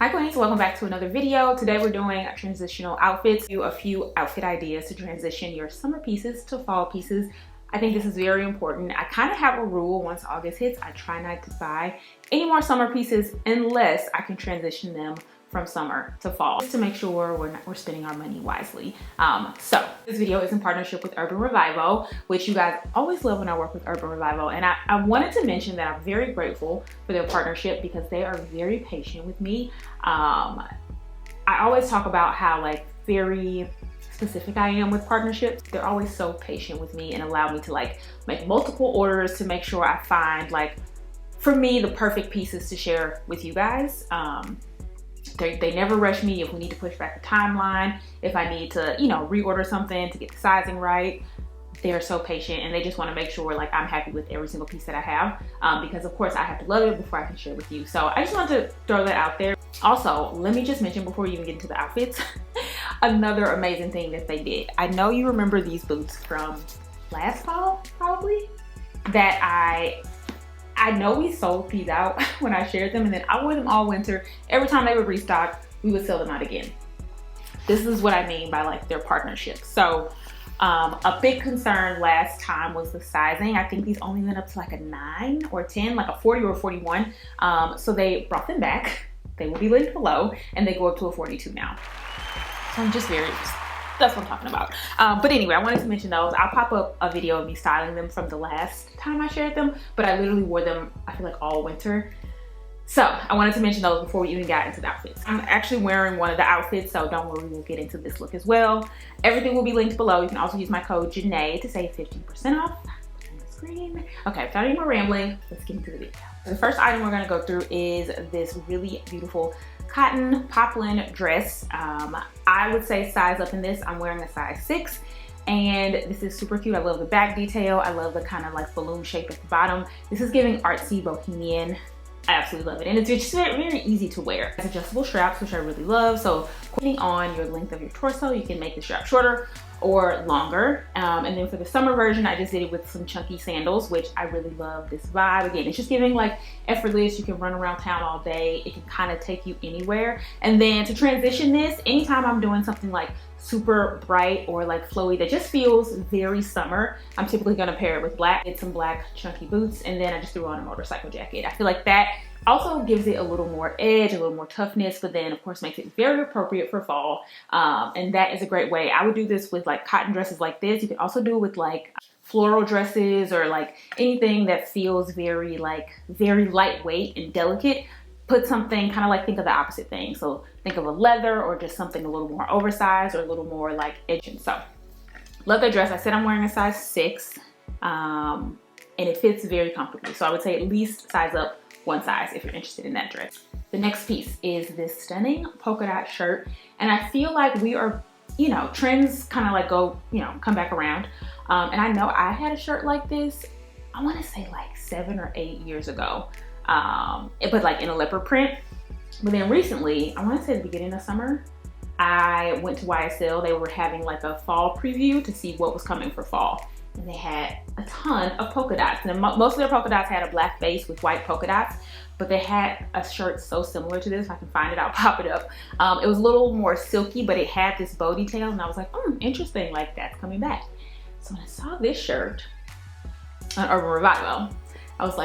Hi Queens, welcome back to another video. Today we're doing transitional outfits. Do a few outfit ideas to transition your summer pieces to fall pieces. I think this is very important. I kind of have a rule: once August hits, I try not to buy any more summer pieces unless I can transition them from summer to fall, just to make sure we're spending our money wisely. So this video is in partnership with REVIVO, which you guys always love when I work with REVIVO. And I wanted to mention that I'm very grateful for their partnership because they are very patient with me. I always talk about how very specific I am with partnerships. They're always so patient with me and allow me to make multiple orders to make sure I find for me the perfect pieces to share with you guys. They never rush me if we need to push back the timeline, if I need to, reorder something to get the sizing right. They're so patient and they just want to make sure I'm happy with every single piece that I have, because of course I have to love it before I can share with you. So I just wanted to throw that out there. Also, let me just mention before we even get into the outfits, another amazing thing that they did. I know you remember these boots from last fall, probably, that I know we sold these out when I shared them, and then I wore them all winter. Every time they would restock, we would sell them out again. This is what I mean by their partnership. So a big concern last time was the sizing. I think these only went up to a 9 or 10, a 40 or 41. So they brought them back. They will be linked below, and they go up to a 42 now. So I'm just that's what I'm talking about. But anyway, I wanted to mention those. I'll pop up a video of me styling them from the last time I shared them, but I literally wore them, I feel all winter. So I wanted to mention those before we even got into the outfits. I'm actually wearing one of the outfits, so don't worry, we'll get into this look as well. Everything will be linked below. You can also use my code Jenee to save 15% off. On the screen. Okay, without any more rambling, let's get into the video. The first item we're gonna go through is this really beautiful cotton poplin dress. I would say size up in this. I'm wearing a size 6, and this is super cute. I love the back detail. I love the kind of balloon shape at the bottom. This is giving artsy bohemian. I absolutely love it, and it's just very easy to wear. It's adjustable straps, which I really love. So depending on your length of your torso, you can make the strap shorter or longer. And then for the summer version, I just did it with some chunky sandals, which I really love this vibe. Again, it's just giving effortless. You can run around town all day. It can kind of take you anywhere. And then to transition this, anytime I'm doing something super bright or flowy that just feels very summer, I'm typically gonna pair it with black. Get some black chunky boots, and then I just threw on a motorcycle jacket. I feel that also gives it a little more edge, a little more toughness, but then of course makes it very appropriate for fall. And that is a great way. I would do this with cotton dresses like this. You can also do it with floral dresses or anything that feels very very lightweight and delicate. Put something kind of think of the opposite thing. So think of a leather or just something a little more oversized or a little more edging. So leather dress, I said I'm wearing a size 6, and it fits very comfortably. So I would say at least size up one size if you're interested in that dress. The next piece is this stunning polka dot shirt. And I feel we are, trends kind of go, come back around. And I know I had a shirt like this, I want to say 7 or 8 years ago. But in a leopard print. But then recently, I want to say the beginning of summer, I went to YSL. They were having a fall preview to see what was coming for fall. And they had a ton of polka dots. And most of their polka dots had a black base with white polka dots, but they had a shirt so similar to this. If I can find it, I'll pop it up. It was a little more silky, but it had this bow detail, and I was interesting, that's coming back. So when I saw this shirt on Urban Revival, I was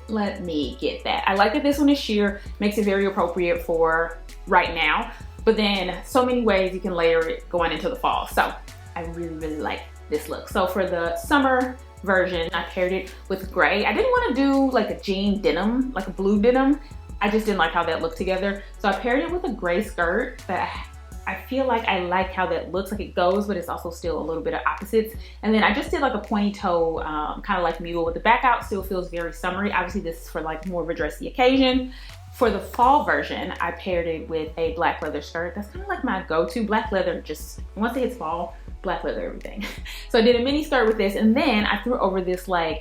let me get that. I like that this one is sheer, makes it very appropriate for right now, but then so many ways you can layer it going into the fall. So I really like this look. So for the summer version, I paired it with gray. I didn't want to do a jean denim, a blue denim. I just didn't like how that looked together. So I paired it with a gray skirt that I feel I like how that looks. It goes, but it's also still a little bit of opposites. And then I just did a pointy toe, kind of mule with the back out. Still feels very summery. Obviously this is for more of a dressy occasion. For the fall version, I paired it with a black leather skirt. That's kind of my go-to. Black leather, just once it hits fall, black leather everything. So I did a mini skirt with this, and then I threw over this I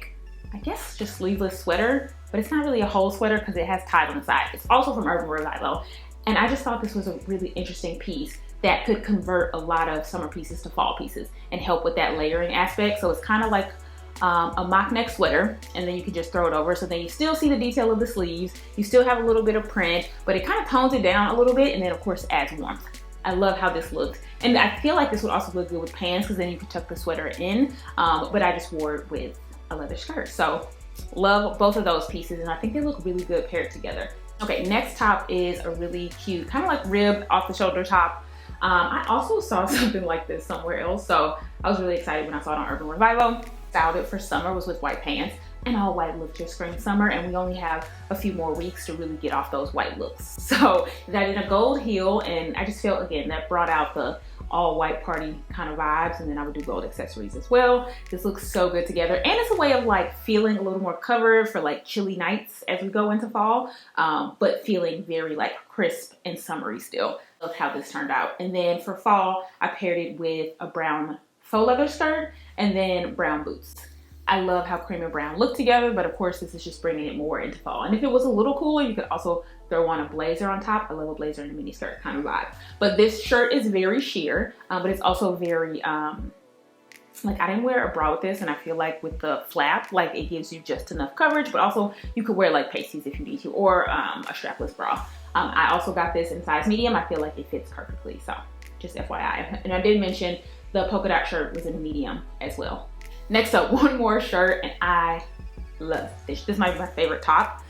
guess just sleeveless sweater, but it's not really a whole sweater because it has ties on the side. It's also from Urban Revival. And I just thought this was a really interesting piece that could convert a lot of summer pieces to fall pieces and help with that layering aspect. So it's kind of a mock neck sweater, and then you can just throw it over. So then you still see the detail of the sleeves. You still have a little bit of print, but it kind of tones it down a little bit, and then of course adds warmth. I love how this looks. And I feel like this would also look good with pants because then you can tuck the sweater in. But I just wore it with a leather skirt. So love both of those pieces, and I think they look really good paired together. Okay, next top is a really cute, kind of like rib off the shoulder top. I also saw something like this somewhere else, so I was really excited when I saw it on Urban Revivo. Styled it for summer, was with white pants, and all white look just screams summer, and we only have a few more weeks to really get off those white looks. So that in a gold heel, and I just felt, again, that brought out the all white party kind of vibes, and then I would do gold accessories as well. This looks so good together, and it's a way of like feeling a little more covered for like chilly nights as we go into fall, but feeling very like crisp and summery still. Love how this turned out. And then for fall, I paired it with a brown faux leather skirt and then brown boots. I love how cream and brown look together, but of course this is just bringing it more into fall. And if it was a little cooler, you could also throw on a blazer on top. I love a blazer and a mini skirt kind of vibe. But this shirt is very sheer, but it's also very, like I didn't wear a bra with this, and I feel like with the flap, like it gives you just enough coverage, but also you could wear like pasties if you need to, or a strapless bra. I also got this in size medium. I feel like it fits perfectly, so just FYI. And I did mention the polka dot shirt was in a medium as well. Next up, one more shirt, and I love this. This might be my favorite top.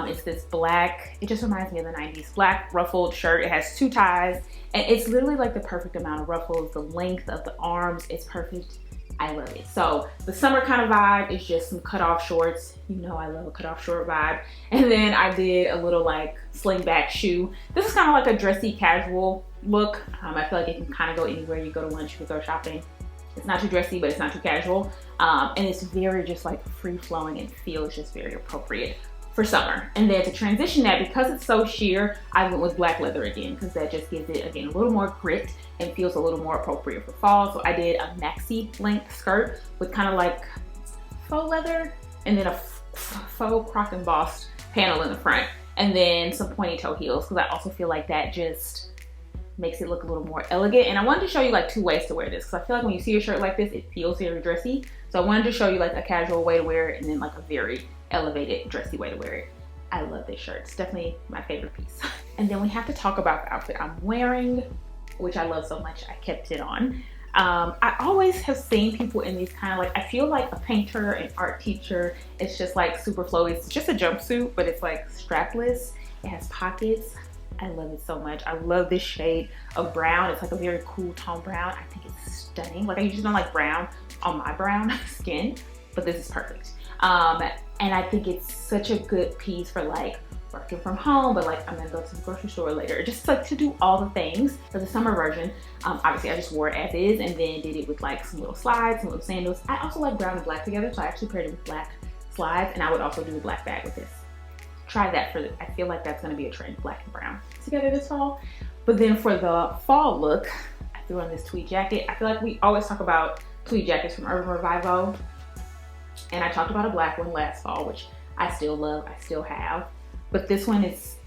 It's this black, it just reminds me of the 90s, black ruffled shirt. It has two ties, and it's literally like the perfect amount of ruffles. The length of the arms is perfect. I love it. So the summer kind of vibe is just some cutoff shorts. You know I love a cutoff short vibe. And then I did a little like sling back shoe. This is kind of like a dressy casual look. I feel like it can kind of go anywhere. You go to lunch, you could go shopping. It's not too dressy, but it's not too casual. And it's very just like free flowing and feels just very appropriate for summer. And then to transition that, because it's so sheer, I went with black leather again, because that just gives it, again, a little more grit and feels a little more appropriate for fall. So I did a maxi length skirt with kind of like faux leather, and then a faux croc embossed panel in the front, and then some pointy toe heels, because I also feel like that just makes it look a little more elegant. And I wanted to show you like two ways to wear this, because I feel like when you see a shirt like this, it feels very dressy. So I wanted to show you like a casual way to wear it, and then like a very elevated dressy way to wear it. I love this shirt. It's definitely my favorite piece. And then we have to talk about the outfit I'm wearing, which I love so much I kept it on. I always have seen people in these kind of like, I feel like a painter, an art teacher. It's just like super flowy. It's just a jumpsuit, but it's like strapless. It has pockets. I love it so much. I love this shade of brown. It's like a very cool tone brown. I think it's stunning. Like I usually don't like brown on my brown skin, but this is perfect. And I think it's such a good piece for like working from home, but like I'm gonna go to the grocery store later, just like to do all the things. For the summer version, obviously I just wore it as is, and then did it with like some little slides, some little sandals. I also like brown and black together, so I actually paired it with black slides, and I would also do a black bag with this. Try that for I feel like that's gonna be a trend, black and brown together this fall. But then for the fall look, I threw on this tweed jacket. I feel like we always talk about tweed jackets from Urban Revivo, and I talked about a black one last fall, which I still love, I still have. But this one has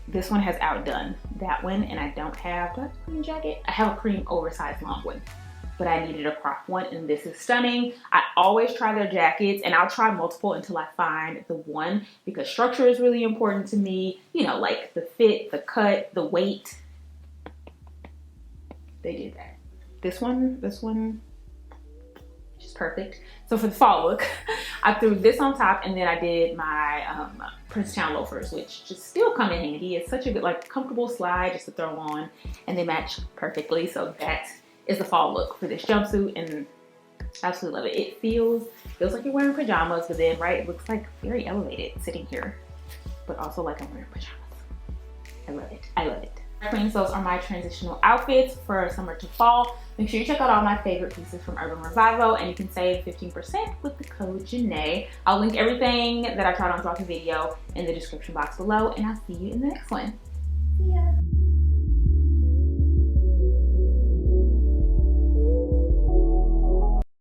outdone that one, and I don't have, do I have a cream jacket? I have a cream oversized long one, but I needed a crop one, and this is stunning. I always try their jackets, and I'll try multiple until I find the one, because structure is really important to me. You know, like the fit, the cut, the weight. They did that. This one, just perfect. So for the fall look, I threw this on top, and then I did my Princeton loafers, which just still come in handy. It's such a good, like, comfortable slide just to throw on, and they match perfectly. So that is the fall look for this jumpsuit, and I absolutely love it. It feels like you're wearing pajamas, but then, right, it looks like very elevated sitting here, but also like I'm wearing pajamas. I love it. I love it. Queens, those are my transitional outfits for summer to fall. Make sure you check out all my favorite pieces from Urban Revivo, and you can save 15% with the code Jenee. I'll link everything that I tried on throughout the video in the description box below, and I'll see you in the next one. See ya.